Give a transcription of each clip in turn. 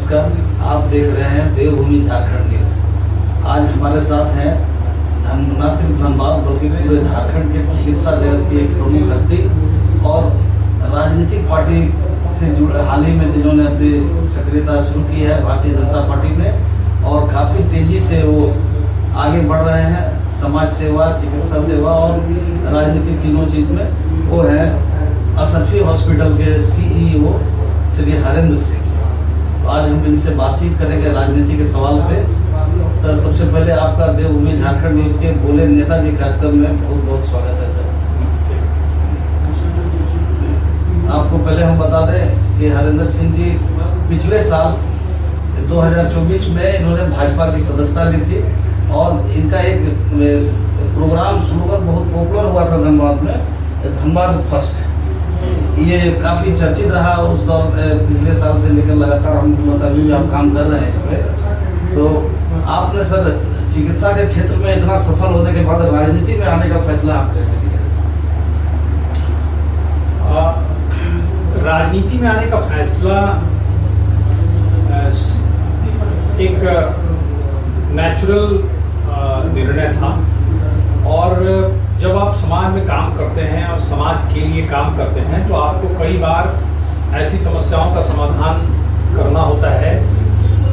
नमस्कार। आप देख रहे हैं देवभूमि झारखंड न्यूज। आज हमारे साथ हैं न सिर्फ धनबाद बल्कि पूरे झारखंड के चिकित्सा जगत की एक प्रमुख हस्ती और राजनीतिक पार्टी से जुड़े हाल ही में जिन्होंने अपनी सक्रियता शुरू की है भारतीय जनता पार्टी में, और काफ़ी तेज़ी से वो आगे बढ़ रहे हैं समाज सेवा, चिकित्सा सेवा और राजनीति तीनों चीज़ में। वो है अशरफी हॉस्पिटल के CEO श्री हरेंद्र सिंह। तो आज हम इनसे बातचीत करेंगे राजनीति के सवाल पे। सर, सबसे पहले आपका देवभूमि झारखंड न्यूज के बोले नेताजी कार्यक्रम में बहुत बहुत स्वागत है सर। आपको पहले हम बता दें कि हरेंद्र सिंह जी पिछले साल 2024 में इन्होंने भाजपा की सदस्यता ली थी और इनका एक प्रोग्राम स्लोगन बहुत पॉपुलर हुआ था धनबाद में, धनबाद फर्स्ट। ये काफ़ी चर्चित रहा उस दौर पिछले साल से लेकर लगातार हम अभी भी आप काम कर रहे हैं इस पर। तो आपने सर चिकित्सा के क्षेत्र में इतना सफल होने के बाद राजनीति में आने का फैसला आप कैसे किया? राजनीति में आने का फैसला एक नेचुरल निर्णय था, और जब आप समाज में काम करते हैं और समाज के लिए काम करते हैं तो आपको कई बार ऐसी समस्याओं का समाधान करना होता है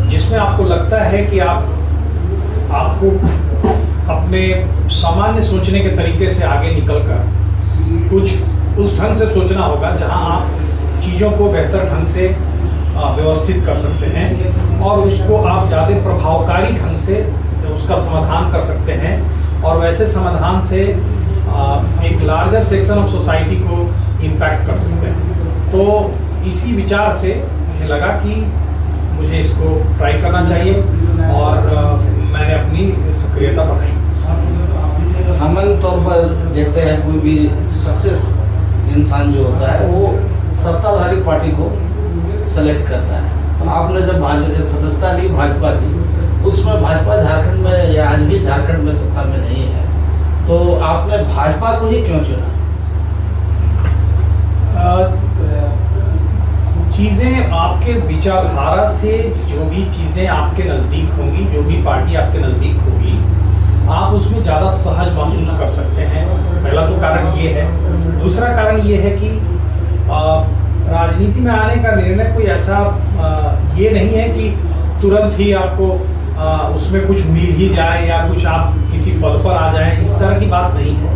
जिसमें आपको लगता है कि आपको अपने सामान्य सोचने के तरीके से आगे निकलकर कुछ उस ढंग से सोचना होगा जहां आप चीज़ों को बेहतर ढंग से व्यवस्थित कर सकते हैं और उसको आप ज़्यादा प्रभावकारी ढंग से उसका समाधान कर सकते हैं, और वैसे समाधान से एक लार्जर सेक्शन ऑफ सोसाइटी को इम्पैक्ट कर सकते हैं। तो इसी विचार से मुझे लगा कि मुझे इसको ट्राई करना चाहिए और मैंने अपनी सक्रियता बढ़ाई। सामान्य तौर पर देखते हैं कोई भी सक्सेस इंसान जो होता है वो सत्ताधारी पार्टी को सेलेक्ट करता है। तो आपने जब सदस्यता ली भाजपा की, उसमें भाजपा झारखंड में या आज भी झारखंड में सत्ता में नहीं है, तो आपने भाजपा को ही क्यों चुना? चीज़ें आपके विचारधारा से, जो भी चीज़ें आपके नज़दीक होंगी, जो भी पार्टी आपके नज़दीक होगी, आप उसमें ज़्यादा सहज महसूस कर सकते हैं। पहला तो कारण ये है। दूसरा कारण ये है कि राजनीति में आने का निर्णय कोई ऐसा ये नहीं है कि तुरंत ही आपको उसमें कुछ मिल ही जाए या कुछ आप किसी पद पर आ जाएं, इस तरह की बात नहीं है।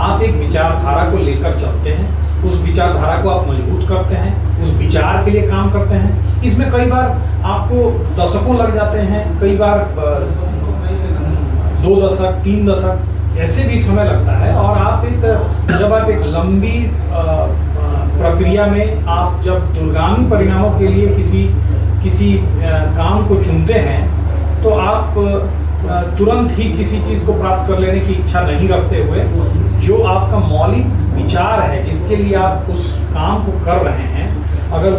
आप एक विचारधारा को लेकर चलते हैं, उस विचारधारा को आप मजबूत करते हैं, उस विचार के लिए काम करते हैं। इसमें कई बार आपको दशकों लग जाते हैं, कई बार 2 दशक 3 दशक ऐसे भी समय लगता है, और जब आप एक लंबी प्रक्रिया में आप जब दूरगामी परिणामों के लिए किसी काम को चुनते हैं तो आप तुरंत ही किसी चीज़ को प्राप्त कर लेने की इच्छा नहीं रखते हुए, जो आपका मौलिक विचार है जिसके लिए आप उस काम को कर रहे हैं, अगर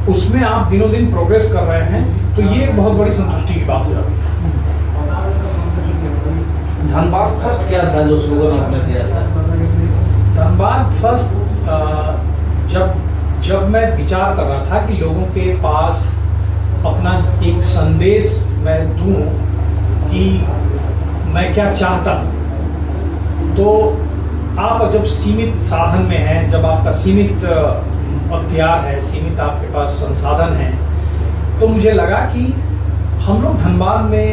उसमें आप दिनों दिन प्रोग्रेस कर रहे हैं तो ये एक बहुत बड़ी संतुष्टि की बात हो जाती है। धनबाद फर्स्ट क्या था जो स्लोगन आपने दिया था? धनबाद फर्स्ट जब मैं विचार कर रहा था कि लोगों के पास अपना एक संदेश मैं दूं कि मैं क्या चाहता, तो आप जब सीमित साधन में हैं, जब आपका सीमित अख्तियार है, सीमित आपके पास संसाधन है, तो मुझे लगा कि हम लोग धनबाद में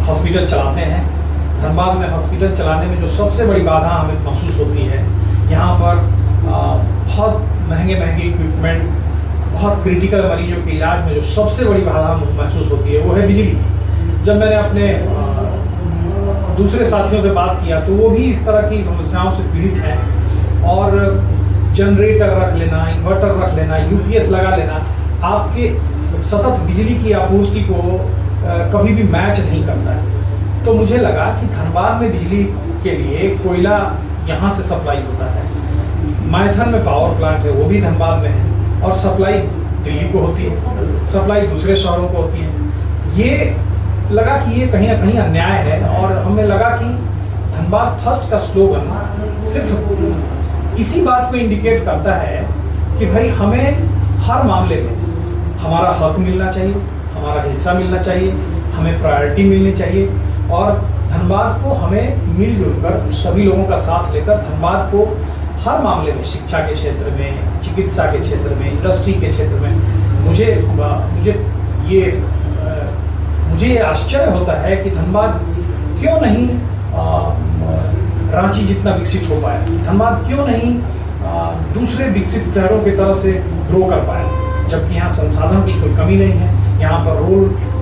हॉस्पिटल चलाते हैं। धनबाद में हॉस्पिटल चलाने में जो सबसे बड़ी बाधा हमें महसूस होती है, यहाँ पर बहुत महंगे इक्विपमेंट, बहुत क्रिटिकल मरीजों के इलाज में जो सबसे बड़ी बाधा महसूस होती है वो है बिजली की। जब मैंने अपने दूसरे साथियों से बात किया तो वो भी इस तरह की समस्याओं से पीड़ित हैं, और जनरेटर रख लेना, इन्वर्टर रख लेना, UPS लगा लेना आपके सतत बिजली की आपूर्ति को कभी भी मैच नहीं करता है। तो मुझे लगा कि धनबाद में बिजली के लिए कोयला यहाँ से सप्लाई होता है, मैथन में पावर प्लांट है वो भी धनबाद में है, और सप्लाई दिल्ली को होती है, सप्लाई दूसरे शहरों को होती है। ये लगा कि ये कहीं ना कहीं अन्याय है, और हमें लगा कि धनबाद फर्स्ट का स्लोगन सिर्फ इसी बात को इंडिकेट करता है कि भाई हमें हर मामले में हमारा हक मिलना चाहिए, हमारा हिस्सा मिलना चाहिए, हमें प्रायोरिटी मिलनी चाहिए और धनबाद को हमें मिलजुल कर सभी लोगों का साथ लेकर धनबाद को हर मामले में, शिक्षा के क्षेत्र में, चिकित्सा के क्षेत्र में, इंडस्ट्री के क्षेत्र में मुझे ये आश्चर्य होता है कि धनबाद क्यों नहीं रांची जितना विकसित हो पाया, धनबाद क्यों नहीं दूसरे विकसित शहरों की तरह से ग्रो कर पाया, जबकि यहाँ संसाधन की कोई कमी नहीं है। यहाँ पर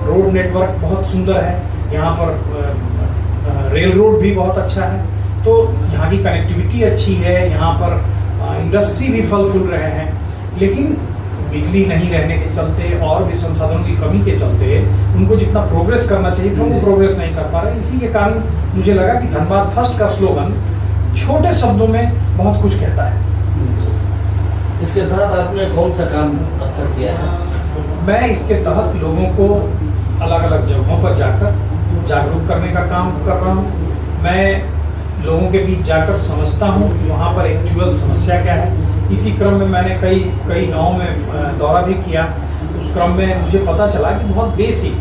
रोड नेटवर्क बहुत सुंदर है, यहाँ पर रेल रोड भी बहुत अच्छा है, तो यहाँ की कनेक्टिविटी अच्छी है, यहाँ पर इंडस्ट्री भी फल फूल रहे हैं, लेकिन बिजली नहीं रहने के चलते और भी संसाधनों की कमी के चलते उनको जितना प्रोग्रेस करना चाहिए था वो प्रोग्रेस नहीं कर पा रहे। इसी के कारण मुझे लगा कि धनबाद फर्स्ट का स्लोगन छोटे शब्दों में बहुत कुछ कहता है। इसके तहत आपने कौन सा काम अब तक किया है? मैं इसके तहत लोगों को अलग अलग जगहों पर जाकर जागरूक करने का काम कर रहा हूँ। मैं लोगों के बीच जाकर समझता हूँ कि वहाँ पर एक्चुअल समस्या क्या है। इसी क्रम में मैंने कई गाँव में दौरा भी किया। उस क्रम में मुझे पता चला कि बहुत बेसिक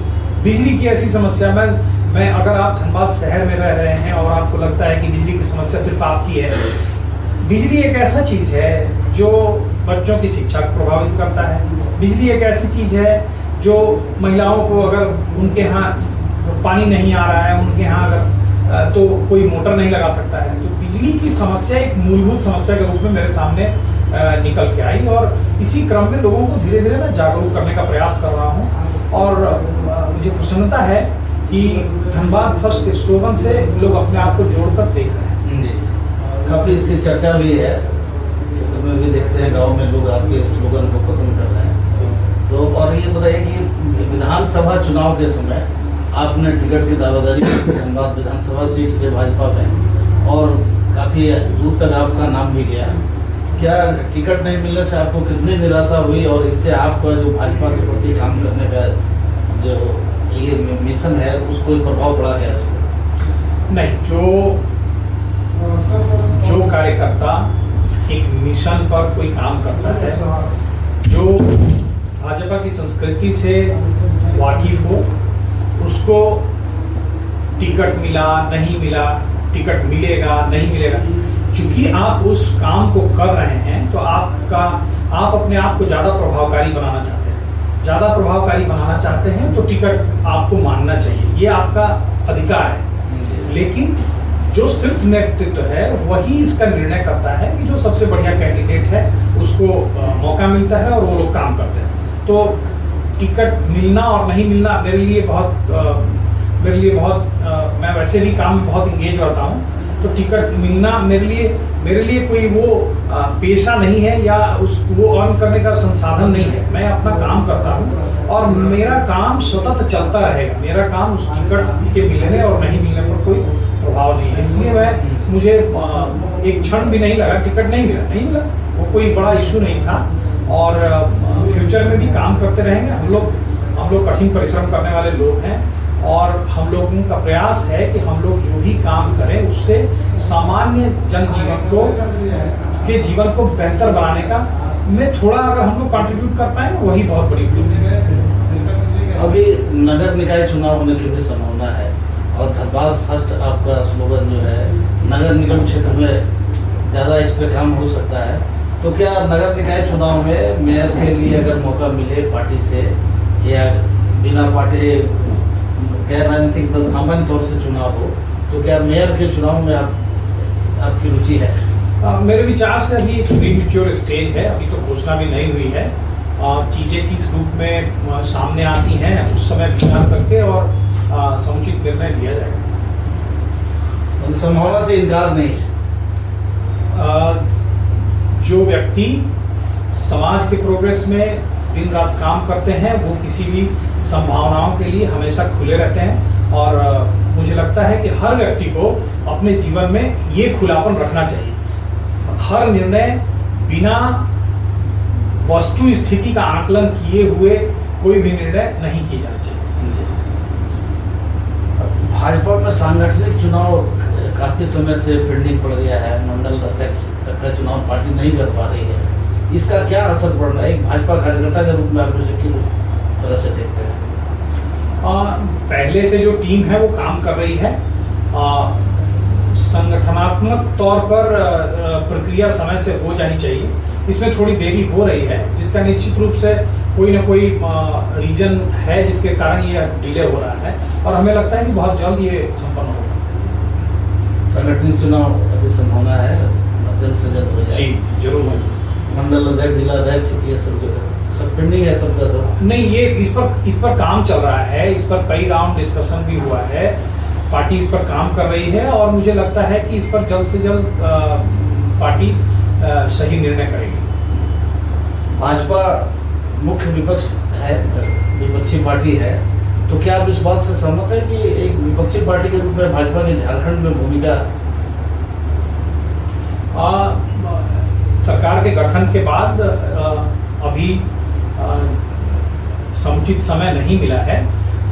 बिजली की ऐसी समस्या मैं अगर आप धनबाद शहर में रह रहे हैं और आपको लगता है कि बिजली की समस्या सिर्फ आपकी है, बिजली एक ऐसा चीज़ है जो बच्चों की शिक्षा को प्रभावित करता है। बिजली एक ऐसी चीज़ है जो महिलाओं को अगर उनके यहाँ पानी नहीं आ रहा है, उनके यहाँ अगर तो कोई मोटर नहीं लगा सकता है। तो बिजली की समस्या एक मूलभूत समस्या के रूप में मेरे सामने निकल के आई और इसी क्रम में लोगों को धीरे धीरे मैं जागरूक करने का प्रयास कर रहा हूँ। और मुझे प्रसन्नता है कि धनबाद फर्स्ट के स्लोगन से लोग अपने आप को जोड़कर देख रहे हैं। काफ़ी इसकी चर्चा भी है, क्षेत्र में भी देखते हैं, गांव में लोग आपके स्लोगन को पसंद कर रहे हैं। तो और ये बताइए कि विधानसभा चुनाव के समय आपने टिकट की दावेदारी धनबाद विधानसभा सीट से भाजपा में और काफ़ी दूर तक आपका नाम भी गया। क्या टिकट नहीं मिलने से आपको कितनी निराशा हुई और इससे आपका जो भाजपा के प्रति काम करने का जो ये मिशन है उसको कोई प्रभाव पड़ा क्या? नहीं, जो कार्यकर्ता एक मिशन पर कोई काम करता है, जो भाजपा की संस्कृति से वाकिफ हो, उसको टिकट मिला नहीं मिला, टिकट मिलेगा नहीं मिलेगा, क्योंकि आप उस काम को कर रहे हैं तो आप अपने आप को ज़्यादा प्रभावकारी बनाना चाहते हैं। ज़्यादा प्रभावकारी बनाना चाहते हैं तो टिकट आपको मानना चाहिए, ये आपका अधिकार है। लेकिन जो सिर्फ नेतृत्व है वही इसका निर्णय करता है कि जो सबसे बढ़िया कैंडिडेट है उसको मौका मिलता है और वो लोग काम करते हैं। तो टिकट मिलना और नहीं मिलना मेरे लिए बहुत मैं वैसे भी काम में बहुत इंगेज रहता हूँ, तो टिकट मिलना मेरे लिए कोई वो पेशा नहीं है या वो अर्न करने का संसाधन नहीं है। मैं अपना काम करता हूँ और मेरा काम सतत चलता रहेगा। मेरा काम उस टिकट के मिलने और नहीं मिलने पर कोई प्रभाव नहीं है। इसलिए मुझे एक क्षण भी नहीं लगा टिकट नहीं मिला, वो कोई बड़ा इशू नहीं था। और फ्यूचर में भी काम करते रहेंगे। हम लोग कठिन परिश्रम करने वाले लोग हैं और हम लोगों का प्रयास है कि हम लोग जो भी काम करें उससे सामान्य जनजीवन के जीवन को बेहतर बनाने का में थोड़ा अगर हम लोग कंट्रीब्यूट कर पाए वही बहुत बड़ी उपलब्धि है। अभी नगर निकाय चुनाव होने की भी संभावना है और धनबाद फर्स्ट आपका स्लोगन जो है नगर निगम क्षेत्र में ज़्यादा इस पे काम हो सकता है। तो क्या नगर निकाय चुनाव में मेयर के लिए अगर मौका मिले पार्टी से या बिना पार्टी गैर राजनीतिक दल सामान्य तौर से चुनाव हो, तो क्या मेयर के चुनाव में आपकी रुचि है? मेरे विचार से अभी एक प्रीमैच्योर स्टेज है, अभी तो घोषणा भी नहीं हुई है। चीज़ें किस रूप में सामने आती हैं उस समय विचार करके और समुचित निर्णय लिया जाएगा। संभावना से इनकार नहीं है। जो व्यक्ति समाज के प्रोग्रेस में दिन रात काम करते हैं वो किसी भी संभावनाओं के लिए हमेशा खुले रहते हैं और मुझे लगता है कि हर व्यक्ति को अपने जीवन में ये खुलापन रखना चाहिए। हर निर्णय बिना वस्तु स्थिति का आकलन किए हुए कोई भी निर्णय नहीं किया जाना चाहिए। भाजपा में सांगठनिक चुनाव काफी समय से पेंडिंग पड़ गया है। मंडल अध्यक्ष तक का चुनाव पार्टी नहीं कर पा रही है। इसका क्या असर पड़ रहा है एक भाजपा कार्यकर्ता के रूप में आप इसे किस तरह से देखते हैं? पहले से जो टीम है वो काम कर रही है। संगठनात्मक तौर पर प्रक्रिया समय से हो जानी चाहिए, इसमें थोड़ी देरी हो रही है, जिसका निश्चित रूप से कोई ना कोई रीजन है जिसके कारण ये डिले हो रहा है, और हमें लगता है कि बहुत जल्द ये संपन्न होगा। संगठनिक चुनाव अभी संभावना है, जल्द से जल्द हो जाए? जी जरूर। मंडल अध्यक्ष, जिला अध्यक्ष, ये सब पेंडिंग है सबका सब? नहीं, ये इस पर काम चल रहा है, इस पर कई राउंड डिस्कशन भी हुआ है, पार्टी इस पर काम कर रही है, और मुझे लगता है कि इस पर जल्द से जल्द पार्टी सही निर्णय करेगी। भाजपा मुख्य विपक्ष है, विपक्षी पार्टी है, तो क्या आप इस बात से सहमत है कि एक विपक्षी पार्टी के रूप में भाजपा की झारखंड में भूमिका? सरकार के गठन के बाद अभी समुचित समय नहीं मिला है,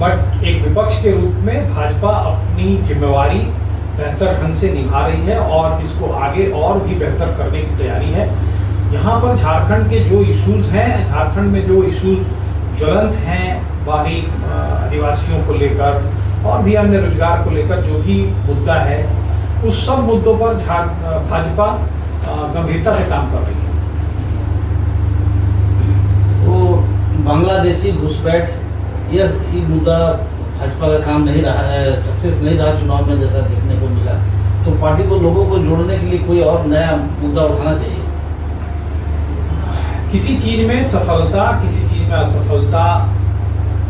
बट एक विपक्ष के रूप में भाजपा अपनी जिम्मेवारी बेहतर ढंग से निभा रही है और इसको आगे और भी बेहतर करने की तैयारी है। यहाँ पर झारखंड के जो इश्यूज हैं, झारखंड में जो इश्यूज ज्वलंत हैं, बाहरी आदिवासियों को लेकर और भी अन्य रोजगार को लेकर जो भी मुद्दा है, उस सब मुद्दों पर भाजपा गंभीरता से काम कर रही है। वो बांग्लादेशी घुसपैठ, यह मुद्दा भाजपा का काम नहीं रहा है, सक्सेस नहीं रहा चुनाव में जैसा देखने को मिला, तो पार्टी को लोगों को जोड़ने के लिए कोई और नया मुद्दा उठाना चाहिए। किसी चीज में सफलता, किसी चीज में असफलता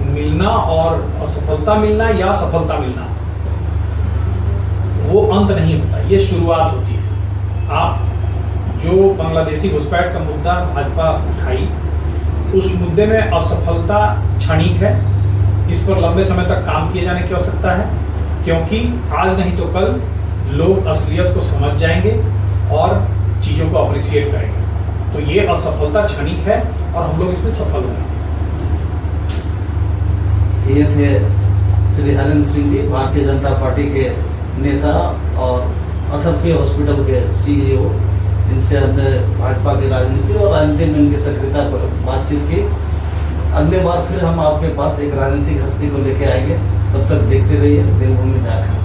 मिलना, और असफलता मिलना या सफलता मिलना वो अंत नहीं होता, ये शुरुआत होती है। आप जो बांग्लादेशी घुसपैठ का मुद्दा भाजपा उठाई, उस मुद्दे में असफलता क्षणिक है, इस पर लंबे समय तक काम किए जाने की आवश्यकता है, क्योंकि आज नहीं तो कल लोग असलियत को समझ जाएंगे और चीज़ों को अप्रिशिएट करेंगे। तो ये असफलता क्षणिक है और हम लोग इसमें सफल हुए। ये थे श्री हरेंद्र सिंह जी, भारतीय जनता पार्टी के नेता और असरफी हॉस्पिटल के CEO। इनसे हमने भाजपा की राजनीति और राजनीति में उनकी सक्रियता पर बातचीत की। अगले बार फिर हम आपके पास एक राजनीतिक हस्ती को लेके आएंगे, तब तक देखते रहिए देवभूमि झारखंड।